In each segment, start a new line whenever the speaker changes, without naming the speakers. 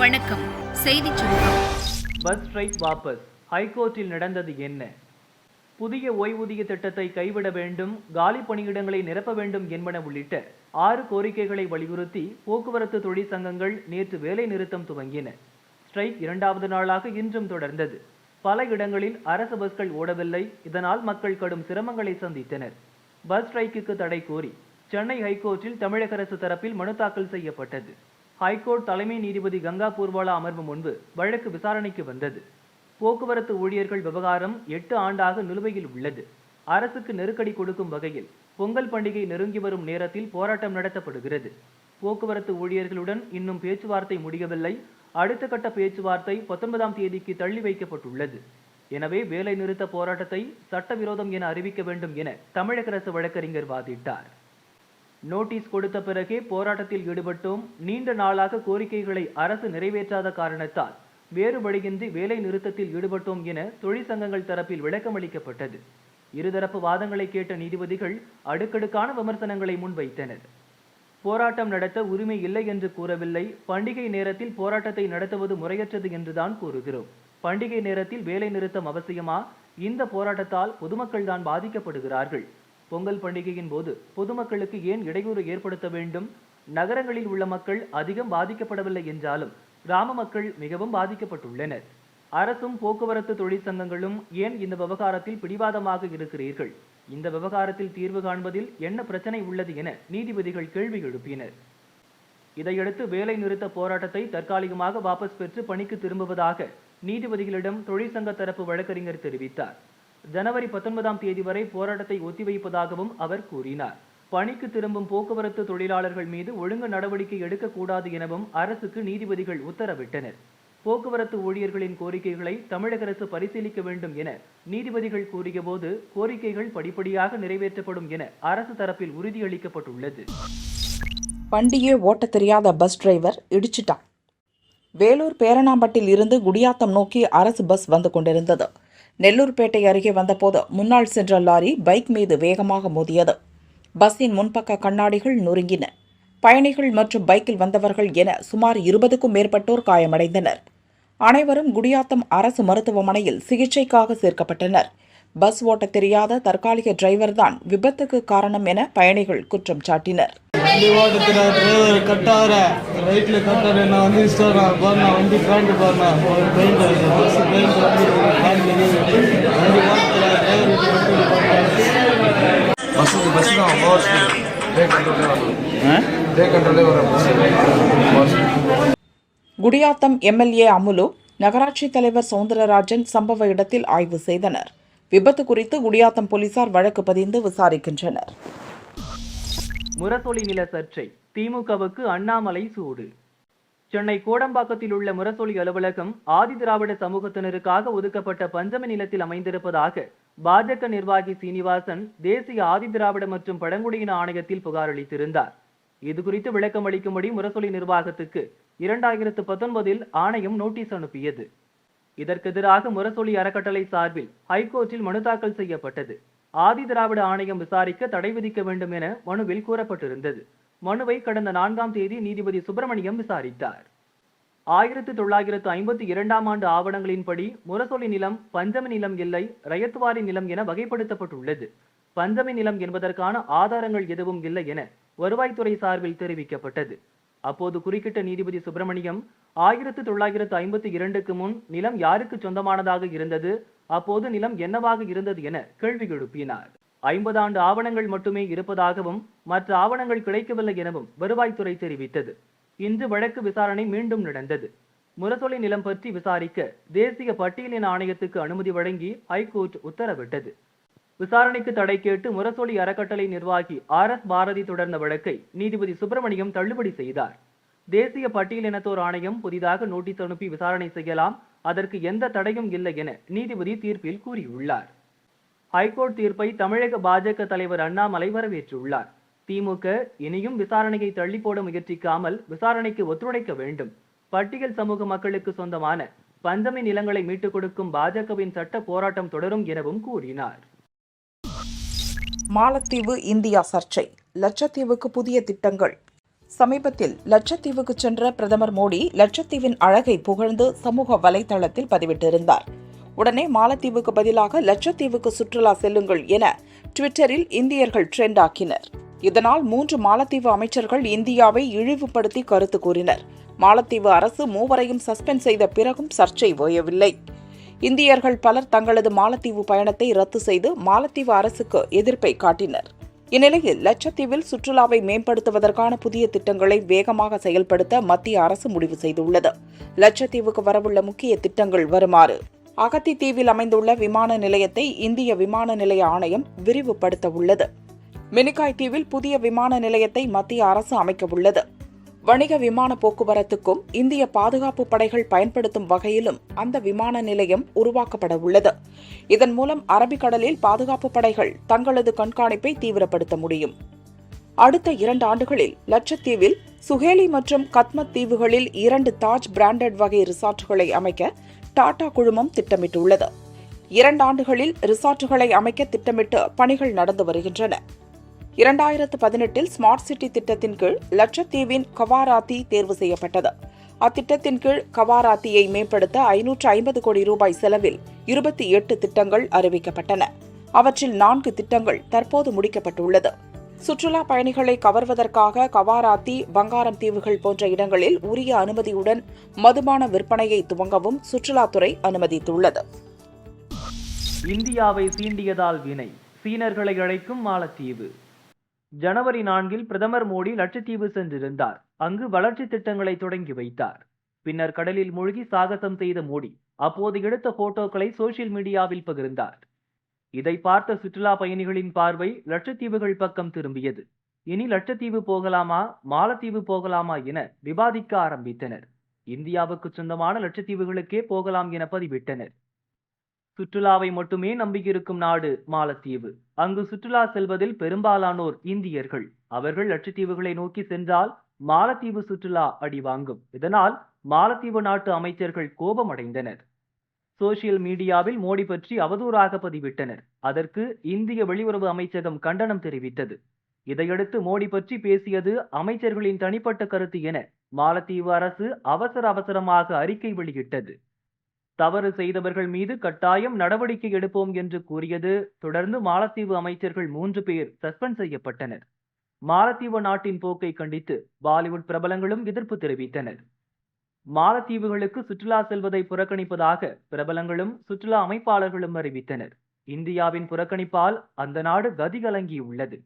வணக்கம். செய்திச் சுருக்கம்.
பஸ் ஸ்ட்ரைக் வாபஸ், ஹைகோர்ட்டில் நடந்தது என்ன? புதிய ஓய்வூதிய திட்டத்தை கைவிட வேண்டும், காலி பணியிடங்களை நிரப்ப வேண்டும் என்பன உள்ளிட்ட 6 கோரிக்கைகளை வலியுறுத்தி போக்குவரத்து தொழிற்சங்கங்கள் நேற்று வேலை நிறுத்தம் துவங்கின. ஸ்ட்ரைக் 2வது நாளாக இன்றும் தொடர்ந்தது. பல இடங்களில் அரசு பஸ்கள் ஓடவில்லை. இதனால் மக்கள் கடும் சிரமங்களை சந்தித்தனர். பஸ் ஸ்ட்ரைக்கு தடை கோரி சென்னை ஹைகோர்ட்டில் தமிழக அரசு தரப்பில் மனு தாக்கல் செய்யப்பட்டது. ஹைகோர்ட் தலைமை நீதிபதி கங்கா பூர்வாலா அமர்வு முன்பு வழக்கு விசாரணைக்கு வந்தது. போக்குவரத்து ஊழியர்கள் விவகாரம் 8 ஆண்டாக நிலுவையில் உள்ளது. அரசுக்கு நெருக்கடி கொடுக்கும் வகையில் பொங்கல் பண்டிகை நெருங்கி வரும் நேரத்தில் போராட்டம் நடத்தப்படுகிறது. போக்குவரத்து ஊழியர்களுடன் இன்னும் பேச்சுவார்த்தை முடியவில்லை. அடுத்த கட்ட பேச்சுவார்த்தை 19ஆம் தேதிக்கு தள்ளி வைக்கப்பட்டுள்ளது. எனவே வேலை நிறுத்த போராட்டத்தை சட்டவிரோதம் என அறிவிக்க வேண்டும் என தமிழக அரசு வழக்கறிஞர் வாதிட்டார். நோட்டீஸ் கொடுத்த பிறகே போராட்டத்தில் ஈடுபட்டோம். நீண்ட நாளாக கோரிக்கைகளை அரசு நிறைவேற்றாத காரணத்தால் வேறு வழியின்றி வேலை நிறுத்தத்தில் ஈடுபட்டோம் என தொழிற்சங்கங்கள் தரப்பில் விளக்கமளிக்கப்பட்டது. இருதரப்பு வாதங்களை கேட்ட நீதிபதிகள் அடுக்கடுக்கான விமர்சனங்களை முன்வைத்தனர். போராட்டம் நடத்த உரிமை இல்லை என்று கூறவில்லை. பண்டிகை நேரத்தில் போராட்டத்தை நடத்துவது முறையற்றது என்றுதான் கூறுகிறோம். பண்டிகை நேரத்தில் வேலை நிறுத்தம் அவசியமா? இந்த போராட்டத்தால் பொதுமக்கள் தான் பாதிக்கப்படுகிறார்கள். பொங்கல் பண்டிகையின் போது பொதுமக்களுக்கு ஏன் இடையூறு ஏற்படுத்த வேண்டும்? நகரங்களில் உள்ள மக்கள் அதிகம் பாதிக்கப்படவில்லை என்றாலும் கிராம மக்கள் மிகவும் பாதிக்கப்பட்டுள்ளனர். அரசும் போக்குவரத்து தொழிற்சங்கங்களும் ஏன் இந்த விவகாரத்தில் பிடிவாதமாக இருக்கிறீர்கள்? இந்த விவகாரத்தில் தீர்வு காண்பதில் என்ன பிரச்சனை உள்ளது என நீதிபதிகள் கேள்வி எழுப்பினர். இதையடுத்து வேலை நிறுத்த போராட்டத்தை தற்காலிகமாக வாபஸ் பெற்று பணிக்கு திரும்புவதாக நீதிபதிகளிடம் தொழிற்சங்க தரப்பு வழக்கறிஞர் தெரிவித்தார். ஜனவரி 19ஆம் தேதி வரை போராட்டத்தை ஒத்திவைப்பதாகவும் அவர் கூறினார். பணிக்கு திரும்பும் போக்குவரத்து தொழிலாளர்கள் மீது ஒழுங்கு நடவடிக்கை எடுக்கக்கூடாது எனவும் அரசுக்கு நீதிபதிகள் உத்தரவிட்டனர். போக்குவரத்து ஊழியர்களின் கோரிக்கைகளை தமிழக அரசு பரிசீலிக்க வேண்டும் என நீதிபதிகள் கூறியபோது கோரிக்கைகள் படிப்படியாக நிறைவேற்றப்படும் என அரசு தரப்பில் உறுதியளிக்கப்பட்டுள்ளது.
வண்டியே ஓட்ட தெரியாத பஸ் டிரைவர் இடிச்சிட்டான். வேலூர் பேரணாம்பட்டில் இருந்து குடியாத்தம் நோக்கி அரசு பஸ் வந்து கொண்டிருந்தது. நெல்லூர்பேட்டை அருகே வந்தபோது முன்னால் சென்ற லாரி பைக் மீது வேகமாக மோதியது. பஸ்ஸின் முன்பக்க கண்ணாடிகள் நொறுங்கின. பயணிகள் மற்றும் பைக்கில் வந்தவர்கள் என சுமார் 20க்கும் மேற்பட்டோர் காயமடைந்தனர். அனைவரும் குடியாத்தம் அரசு மருத்துவமனையில் சிகிச்சைக்காக சேர்க்கப்பட்டனர். பஸ் ஓட்ட தெரியாத தற்காலிக டிரைவர் தான் விபத்துக்கு காரணம் என பயணிகள் குற்றம் சாட்டினர். குடியாத்தம் எம்எல்ஏ அமுலு, நகராட்சி தலைவர் சவுந்தரராஜன் சம்பவ இடத்தில் ஆய்வு செய்தனர். விபத்து குறித்து குடியாத்தம் போலீசார் வழக்கு பதிந்து விசாரிக்கின்றனர்.
முரசொலி நில சர்ச்சை, திமுகவுக்கு அண்ணாமலை சூடு. சென்னை கோடம்பாக்கத்தில் உள்ள முரசொலி அலுவலகம் ஆதிதிராவிட சமூகத்தினருக்காக ஒதுக்கப்பட்ட பஞ்சமி நிலத்தில் அமைந்திருப்பதாக பாஜக நிர்வாகி சீனிவாசன் தேசிய ஆதிதிராவிட மற்றும் பழங்குடியின ஆணையத்தில் புகார் அளித்திருந்தார். இதுகுறித்து விளக்கம் அளிக்கும்படி முரசொலி நிர்வாகத்துக்கு 2019 ஆணையம் நோட்டீஸ் அனுப்பியது. இதற்கெதிராக முரசொலி அறக்கட்டளை சார்பில் ஹைகோர்ட்டில் மனு தாக்கல் செய்யப்பட்டது. ஆதிதிராவிட ஆணையம் விசாரிக்க தடை விதிக்க வேண்டும் என மனுவில் கூறப்பட்டிருந்தது. மனுவை கடந்த 4ஆம் தேதி நீதிபதி சுப்பிரமணியம் விசாரித்தார். 1952ஆம் ஆண்டு ஆவணங்களின்படி முரசொலி நிலம் பஞ்சமி நிலம் இல்லை, ரயத்வாரி நிலம் என வகைப்படுத்தப்பட்டுள்ளது. பஞ்சமி நிலம் என்பதற்கான ஆதாரங்கள் எதுவும் இல்லை என வருவாய்த்துறை சார்பில் தெரிவிக்கப்பட்டது. அப்போது குறுக்கிட்ட நீதிபதி சுப்பிரமணியம் 1952க்கு முன் நிலம் யாருக்கு சொந்தமானதாக இருந்தது, அப்போது நிலம் என்னவாக இருந்தது என கேள்வி எழுப்பினார். 50 ஆண்டு ஆவணங்கள் மட்டுமே இருப்பதாகவும் மற்ற ஆவணங்கள் கிடைக்கவில்லை எனவும் வருவாய்த்துறை தெரிவித்தது. இன்று வழக்கு விசாரணை மீண்டும் நடந்தது. முரசொலி நிலம் பற்றி விசாரிக்க தேசிய பட்டியலின ஆணையத்துக்கு அனுமதி வழங்கி ஹைகோர்ட் உத்தரவிட்டது. விசாரணைக்கு தடை கேட்டு முரசொலி அறக்கட்டளை நிர்வாகி RS பாரதி தொடர்ந்த வழக்கை நீதிபதி சுப்பிரமணியம் தள்ளுபடி செய்தார். தேசிய பட்டியலினத்தோர் ஆணையம் புதிதாக நோட்டீஸ் அனுப்பி விசாரணை செய்யலாம், அதற்கு எந்த தடையும் இல்லை என நீதிபதி தீர்ப்பில் கூறியுள்ளார். ஹைகோர்ட் தீர்ப்பை தமிழக பாஜக தலைவர் அண்ணாமலை வரவேற்றுள்ளார். திமுக இனியும் விசாரணையை தள்ளி போட முயற்சிக்காமல் விசாரணைக்கு ஒத்துழைக்க வேண்டும். பட்டியல் சமூக மக்களுக்கு சொந்தமான பஞ்சமி நிலங்களை மீட்டுக் கொடுக்கும் பாஜகவின் சட்ட போராட்டம் தொடரும் எனவும் கூறினார்.
மாலத்தீவு இந்தியா சர்ச்சை, லட்சத்தீவுக்கு புதிய திட்டங்கள். சமீபத்தில் லட்சத்தீவுக்கு சென்ற பிரதமர் மோடி லட்சத்தீவின் அழகை புகழ்ந்து சமூக வலைதளத்தில் பதிவிட்டிருந்தார். உடனே மாலத்தீவுக்கு பதிலாக லட்சத்தீவுக்கு சுற்றுலா செல்லுங்கள் என ட்விட்டரில் இந்தியர்கள் ட்ரெண்ட் ஆக்கினர். இதனால் 3 மாலத்தீவு அமைச்சர்கள் இந்தியாவை இழிவுபடுத்தி கருத்து கூறினர். மாலத்தீவு அரசு மூவரையும் சஸ்பெண்ட் செய்த பிறகும் சர்ச்சை ஓயவில்லை. இந்தியர்கள் பலர் தங்களது மாலத்தீவு பயணத்தை ரத்து செய்து மாலத்தீவு அரசுக்கு எதிர்ப்பை காட்டினர். இந்நிலையில் லட்சத்தீவில் சுற்றுலாவை மேம்படுத்துவதற்கான புதிய திட்டங்களை வேகமாக செயல்படுத்த மத்திய அரசு முடிவு செய்துள்ளது. லட்சத்தீவுக்கு வரவுள்ள முக்கிய திட்டங்கள் வருமாறு: அகத்தி தீவில் அமைந்துள்ள விமான நிலையத்தை இந்திய விமான நிலைய ஆணையம் விரிவுபடுத்த உள்ளது. மினிகாய் தீவில் புதிய விமான நிலையத்தை மத்திய அரசு அமைக்க உள்ளது. வணிக விமான போக்குவரத்துக்கும் இந்திய பாதுகாப்பு படைகள் பயன்படுத்தும் வகையிலும் அந்த விமான நிலையம் உருவாக்கப்பட உள்ளது. இதன் மூலம் அரபிக்கடலில் பாதுகாப்பு படைகள் தங்களது கண்காணிப்பை தீவிரப்படுத்த முடியும். அடுத்த 2 ஆண்டுகளில் லட்சத்தீவில் சுஹேலி மற்றும் கத்மத் தீவுகளில் 2 தாஜ் பிராண்டட் வகை ரிசார்ட்டுகளை அமைக்க டாடா குழுமம் திட்டமிட்டுள்ளது. 2 ஆண்டுகளில் ரிசார்ட்டுகளை அமைக்க திட்டமிட்டு பணிகள் நடந்து வருகின்றன. 2018இல் ஸ்மார்ட் சிட்டி திட்டத்தின் கீழ் லட்சத்தீவின் கவாராத்தி தேர்வு செய்யப்பட்டது. அத்திட்டத்தின் கீழ் கவாராத்தியை மேம்படுத்த 550 கோடி ரூபாய் செலவில் 28 திட்டங்கள் அறிவிக்கப்பட்டன. அவற்றில் 4 திட்டங்கள் தற்போது முடிக்கப்பட்டுள்ளது. சுற்றுலா பயணிகளை கவர்வதற்காக கவாராத்தி, பங்காரம் தீவுகள் போன்ற இடங்களில் உரிய அனுமதியுடன் மதுபான விற்பனையை துவங்கவும் சுற்றுலாத்துறை அனுமதித்துள்ளது.
இந்தியாவை சீண்டியதால் வினை, சீனர்களை அழைக்கும் மாலத்தீவு. ஜனவரி 4இல் பிரதமர் மோடி லட்சத்தீவு சென்றிருந்தார். அங்கு வளர்ச்சி திட்டங்களை தொடங்கி வைத்தார். பின்னர் கடலில் மூழ்கி சாகசம் செய்த மோடி அப்போது எடுத்த போட்டோக்களை சோசியல் மீடியாவில் பகிர்ந்தார். இதை பார்த்த சுற்றுலா பயணிகளின் பார்வை லட்சத்தீவுகள் பக்கம் திரும்பியது. இனி லட்சத்தீவு போகலாமா, மாலத்தீவு போகலாமா என விவாதிக்க ஆரம்பித்தனர். இந்தியாவுக்கு சொந்தமான லட்சத்தீவுகளுக்கே போகலாம் என பதிவிட்டனர். சுற்றுலாவை மட்டுமே நம்பியிருக்கும் நாடு மாலத்தீவு. அங்கு சுற்றுலா செல்வதில் பெரும்பாலானோர் இந்தியர்கள். அவர்கள் லட்சத்தீவுகளை நோக்கி சென்றால் மாலத்தீவு சுற்றுலா அடிவாங்கும். இதனால் மாலத்தீவு நாட்டு அமைச்சர்கள் கோபமடைந்தனர். சோசியல் மீடியாவில் மோடி பற்றி அவதூறாக பதிவிட்டனர். அதற்கு இந்திய வெளியுறவு அமைச்சகம் கண்டனம் தெரிவித்தது. இதையடுத்து மோடி பற்றி பேசியது அமைச்சர்களின் தனிப்பட்ட கருத்து என மாலத்தீவு அரசு அவசரமாக அறிக்கை வெளியிட்டது. தவறு செய்தவர்கள் மீது கட்டாயம் நடவடிக்கை எடுப்போம் என்று கூறியது. தொடர்ந்து மாலத்தீவு அமைச்சர்கள் 3 பேர் சஸ்பெண்ட் செய்யப்பட்டனர். மாலத்தீவு நாட்டின் போக்கை கண்டித்து பாலிவுட் பிரபலங்களும் எதிர்ப்பு தெரிவித்தனர். மாலத்தீவுகளுக்கு சுற்றுலா செல்வதை புறக்கணிப்பதாக பிரபலங்களும் சுற்றுலா அமைப்பாளர்களும் அறிவித்தனர். இந்தியாவின் புறக்கணிப்பால் அந்த நாடு கதிகலங்கியுள்ளது.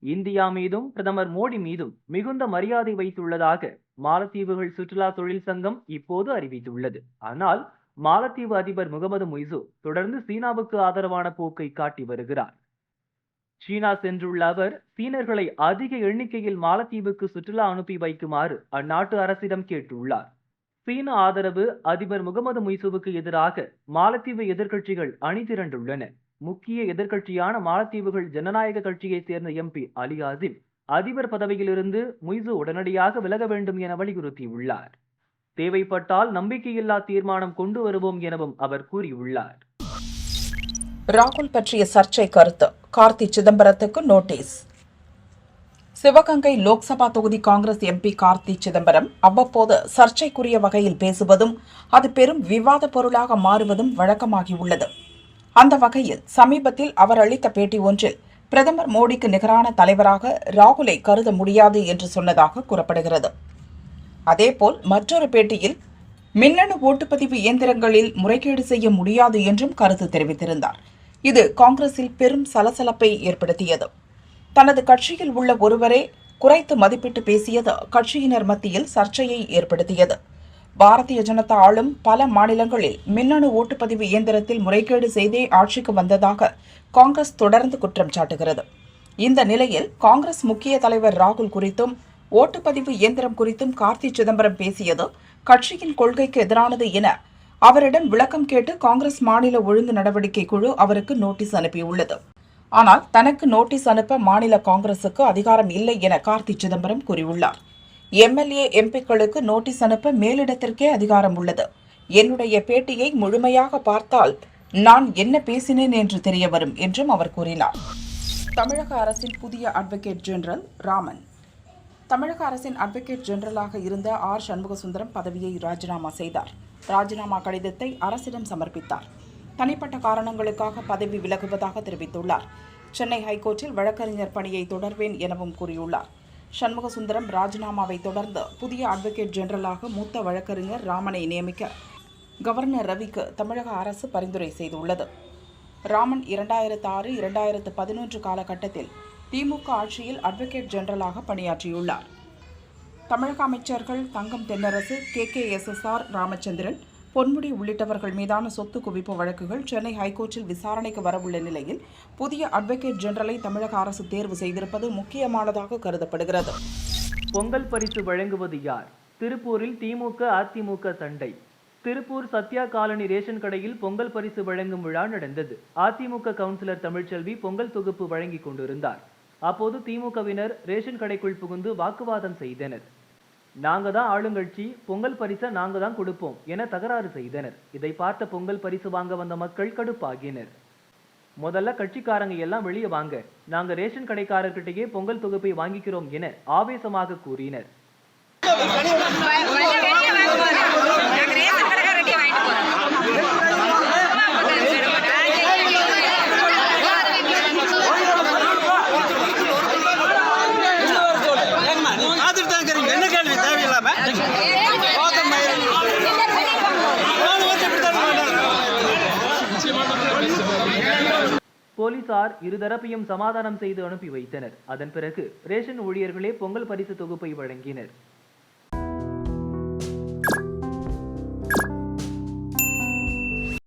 இந்தியா மீதும் பிரதமர் மோடி மீதும் மிகுந்த மரியாதை வைத்துள்ளதாக மாலத்தீவுகள் சுற்றுலா தொழில் சங்கம் இப்போது அறிவித்துள்ளது. ஆனால் மாலத்தீவு அதிபர் முகமது முய்சு தொடர்ந்து சீனாவுக்கு ஆதரவான போக்கை காட்டி வருகிறார். சீனா சென்றுள்ள அவர் சீனர்களை அதிக எண்ணிக்கையில் மாலத்தீவுக்கு சுற்றுலா அனுப்பி வைக்குமாறு அந்நாட்டு அரசிடம் கேட்டுள்ளார். சீன ஆதரவு அதிபர் முகமது முய்சுவுக்கு எதிராக மாலத்தீவு எதிர்க்கட்சிகள் அணிதிரண்டுள்ளன. முக்கிய எதிர்க்கட்சியான மாலத்தீவுகள் ஜனநாயக கட்சியைச் சேர்ந்த எம்பி அலி ஆசிம் அதிபர் பதவியிலிருந்து முய்சு உடனடியாக விலக வேண்டும் என வலியுறுத்தியுள்ளார். தேவைப்பட்டால் நம்பிக்கையில்லா தீர்மானம் கொண்டு வருவோம் எனவும் அவர் கூறியுள்ளார்.
ராகுல் பற்றிய சர்ச்சை கருத்து: கார்த்தி சிதம்பரத்துக்கு நோட்டீஸ். சிவகங்கை லோக்சபா தொகுதி காங்கிரஸ் எம்பி கார்த்தி சிதம்பரம் அவ்வப்போது சர்ச்சைக்குரிய வகையில் பேசுவதும் அது பெரும் விவாத பொருளாக மாறுவதும் வழக்கமாகியுள்ளது. அந்த வகையில் சமீபத்தில் அவர் அளித்த பேட்டி ஒன்றில் பிரதமர் மோடிக்கு நிகரான தலைவராக ராகுலை கருத முடியாது என்று சொன்னதாக கூறப்படுகிறது. அதேபோல் மற்றொரு பேட்டியில் மின்னணு ஓட்டுப்பதிவு இயந்திரங்களில் முறைகேடு செய்ய முடியாது என்றும் கருத்து தெரிவித்திருந்தார். இது காங்கிரஸில் பெரும் சலசலப்பை ஏற்படுத்தியது. தனது கட்சியில் உள்ள ஒருவரே குறைத்து மதிப்பிட்டு பேசியது கட்சியினர் மத்தியில் சர்ச்சையை ஏற்படுத்தியது. பாரதிய ஜனதா ஆளும் பல மாநிலங்களில் மின்னணு ஓட்டுப்பதிவு இயந்திரத்தில் முறைகேடு செய்தே ஆட்சிக்கு வந்ததாக காங்கிரஸ் தொடர்ந்து குற்றம் சாட்டுகிறது. இந்த நிலையில் காங்கிரஸ் முக்கிய தலைவர் ராகுல் குறித்தும் ஓட்டுப்பதிவு இயந்திரம் குறித்தும் கார்த்தி சிதம்பரம் பேசியது கட்சியின் கொள்கைக்கு எதிரானது என அவரிடம் விளக்கம் கேட்டு காங்கிரஸ் மாநில ஒழுங்கு நடவடிக்கை குழு அவருக்கு நோட்டீஸ் அனுப்பியுள்ளது. ஆனால் தனக்கு நோட்டீஸ் அனுப்ப மாநில காங்கிரசுக்கு அதிகாரம் இல்லை என கார்த்தி சிதம்பரம் கூறியுள்ளார். எம்எல்ஏ எம்பிக்களுக்கு நோட்டீஸ் அனுப்ப மேலிடத்திற்கே அதிகாரம் உள்ளது. என்னுடைய பேட்டியை முழுமையாக பார்த்தால் நான் என்ன பேசினேன் என்று தெரிய வரும் என்றும் அவர் கூறினார். தமிழக அரசின் புதிய அட்வொகேட் ஜெனரல் ராமன். தமிழக அரசின் அட்வொகேட் ஜெனரலாக இருந்த ஆர் சண்முகசுந்தரம் பதவியை ராஜினாமா செய்தார். ராஜினாமா கடிதத்தை அரசிடம் சமர்ப்பித்தார். தனிப்பட்ட காரணங்களுக்காக பதவி விலகுவதாக தெரிவித்துள்ளார். சென்னை ஹைகோர்ட்டில் வழக்கறிஞர் பணியை தொடர்வேன் எனவும் கூறியுள்ளார். சண்முகசுந்தரம் ராஜினாமாவை தொடர்ந்து புதிய அட்வொகேட் ஜெனரலாக மூத்த வழக்கறிஞர் ராமனை நியமிக்க கவர்னர் ரவிக்கு தமிழக அரசு பரிந்துரை செய்துள்ளது. ராமன் 2006-2011 காலகட்டத்தில் திமுக ஆட்சியில் அட்வொகேட் ஜெனரலாக பணியாற்றியுள்ளார். தமிழக அமைச்சர்கள் தங்கம் தென்னரசு, KKSSR ராமச்சந்திரன், பொன்முடி உள்ளிட்டவர்கள் மீதான சொத்து குவிப்பு வழக்குகள் சென்னை ஹைகோர்ட்டில் விசாரணைக்கு வரவுள்ள நிலையில் புதிய அட்வொகேட் ஜெனரலை தமிழக அரசு தேர்வு செய்திருப்பது முக்கியமானதாக கருதப்படுகிறது.
பொங்கல் பரிசு வழங்குவது யார்? திருப்பூரில் திமுக அதிமுக சண்டை. திருப்பூர் சத்யா காலனி ரேஷன் கடையில் பொங்கல் பரிசு வழங்கும் விழா நடந்தது. அதிமுக கவுன்சிலர் தமிழ்ச்செல்வி பொங்கல் தொகுப்பு வழங்கி கொண்டிருந்தார். அப்போது திமுகவினர் ரேஷன் கடைக்குள் புகுந்து வாக்குவாதம் செய்தனர். நாங்க தான் ஆளுங்கட்சி, பொங்கல் பரிசை நாங்க தான் கொடுப்போம் என தகராறு செய்தனர். இதை பார்த்த பொங்கல் பரிசு வாங்க வந்த மக்கள் கடுப்பாகினர். முதல்ல கட்சிக்காரங்க எல்லாம் வெளியே வாங்க, நாங்க ரேஷன் கடைக்காரர்கிட்டயே பொங்கல் தொகுப்பை வாங்கிக்கிறோம் என ஆவேசமாக கூறினர். போலீசார் இருதரப்பையும் சமாதானம் செய்து அனுப்பி வைத்தனர். அதன் பிறகு ரேஷன் ஊழியர்களே பொங்கல் பரிசு தொகுப்பை வழங்கினர்.